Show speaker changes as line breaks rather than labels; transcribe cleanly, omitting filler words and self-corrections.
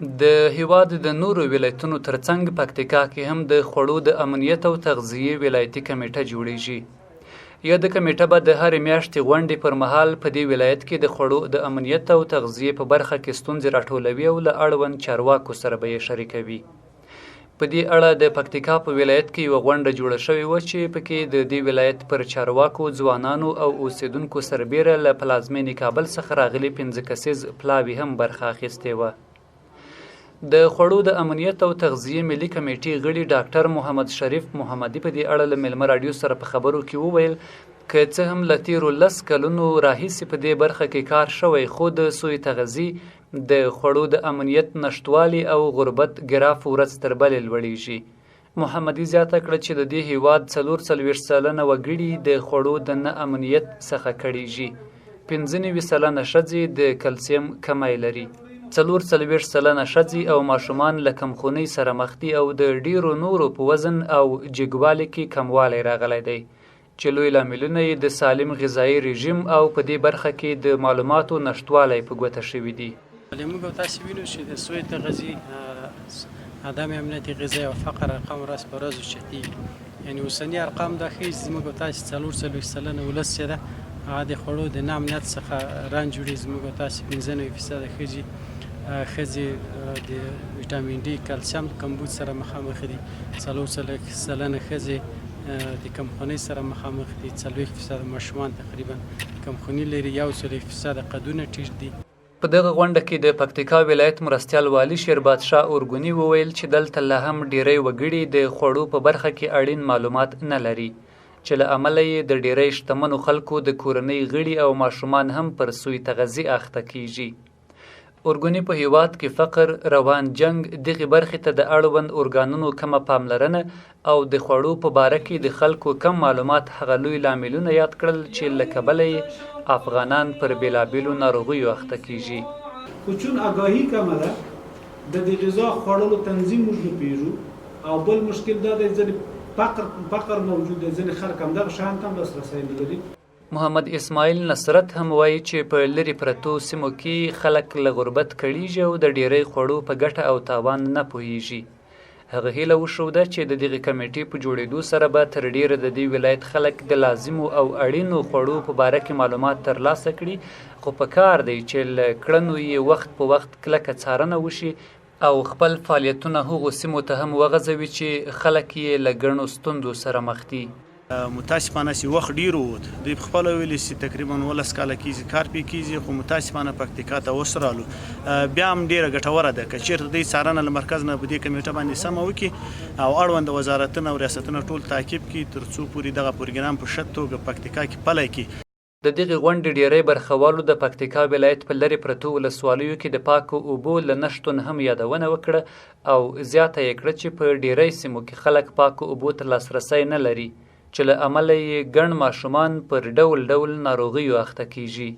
د هیواد د نورو ولایتونو ترڅنګ پکتیکا کې هم د خوړو د امنیت او تغذیې ولایتي کمېټه جوړېږي. یاده کمېټه به د هرې میاشتې غونډې پر مهال په دې ولایت کې د خوړو د امنیت او تغذیې په برخه کې ستونزې راټولوي او له اړوند چارواکو سره به یې شریکوي. په دې اړه د پکتیکا په ولایت کې یوه غونډه جوړه شوې وه چې پکې د دې ولایت پر چارواکو، ځوانانو او اوسیدونکو سربیره له پلازمینې کابل څخه راغلي 5 کسیز پلاوي هم برخه اخیستې وه. د خوړو د امنیت او تغذیې ملي کمیټې غړي ډاکټر محمد شریف محمدي په دې اړه له میلمه راډیو سره په خبرو کې وویل که څه هم له تیرو 10 کلونو راهیسې په دې برخه کې کار شوی، خو د سوی تغذیې د خوړو د امنیت نشتوالي او غربت ګراف ورځ تر بلې لوړیږي. محمدي زیاته کړه چې د دې هیواد 44 سلنه وګړي د خوړو د نه امنیت څخه کړیږي. 95 سلنه ښځې د کلسیم کمی لري. 44 سلنه ښځې او ماشومان له کمخونۍ سره مخ دي او د ډیرو نورو په وزن او جګوالي کې کموالی راغلی دی چې لوی لاملونه یې د سالم غذایي رژیم او په دې برخه کې د معلوماتو نشتوالی په ګوته شوي دي.
موږ تاسو وینو چې د سوی تغذیې، عدم امنیت غذایی او فقر ارقام ورځ په ورځ اوچتېږي. یعنې اوسني ارقام دا ښیي چې زموږ تاسو 44 سلنه ولس چې ده هغه د خوړو د نه امنیت څخه رنځ وړي. زموږ تاسو 95% ښځې د ویټامین ډي، کلسیم کمبود سره مخامخ دي. 4 سلنه ښځې د کمخونۍ سره مخامخ دي. 40% ماشومان تقریبا کمخوني لري. 1% قدونه ټیټ دي.
په دغه غونډه کې د پکتیکا ولایت مرستیال والي شیرباد شاه اورګوني وویل چې دلته لا هم ډیری وګړي د خوړو په برخه کې اړین معلومات نه لري چې له امله یې د ډیری شتمنو خلکو د کورنۍ غړي او ماشومان هم پر سوی تغذیې اخته کیږي. اورګوني په هیواد کې فقر، روان جنگ، دغې برخې ته د اړوند ارګانونو کمه پاملرنه او د خوړو په باره کې د خلکو کم معلومات هغه لوی لاملونه یاد کړل چې له کبله یې افغانان پر بېلابېلو ناروغیو اخته کیږي.
خو چون آگاهی کمه ده د دې غذا خوړلو تنظیم موږ نه پېژنو او بل مشکل دا دی ځینې فقر موجود دی، ځینې خلک همدغه شیانو ته هم لاسرسی نه لري.
محمد اسماعیل نصرت هم وایي چې په لرې پرتو سیمو کې خلک له غربت کړیږي او د ډیری خوړو په ګټه او تاوان نه پوهیږي. هغه هیله وښوده چې د دغې کمیټې په جوړېدو سره به تر ډیره د دې ولایت خلک د لازمو او اړینو خوړو په باره کې معلومات ترلاسه کړي، خو په کار دی چې له کړنو یې وخت په وخت کلکه څارنه وشي او خپل فعالیتونه هغو سیمو ته هم وغځوي چې خلک یې له ګڼو ستونزو سره مخ دي.
متاسفانه چې وخت ډیر ووت، دوی په خپله ویلي چې تقریبا 11 کاله کېږي کار پرې کېږي، خو متاسفانه پکتیکا ته اوس رالو. بیا هم ډیره ګټوره ده که چېرته دوی څارنه له مرکز نه په دې کمیټه باندې سمه وکړي او اړوند وزارتونه او ریاستونه ټول تعقیب کړي تر څو پورې دغه پروګرام په ښه توګه پکتیکا کې پلی کړي.
د دغې غونډې ډیری برخوالو د پکتیکا ولایت په لرې پرتو ولسوالیو کې د پاکو اوبو له نشتون هم یادونه وکړه او زیاته یې کړه چې په ډیری سیمو کې خلک پاکو اوبو ته لاسرسی نه لري چې له امله یې ګڼ ماشومان پر ډول ډول ناروغیو اخته کیږي.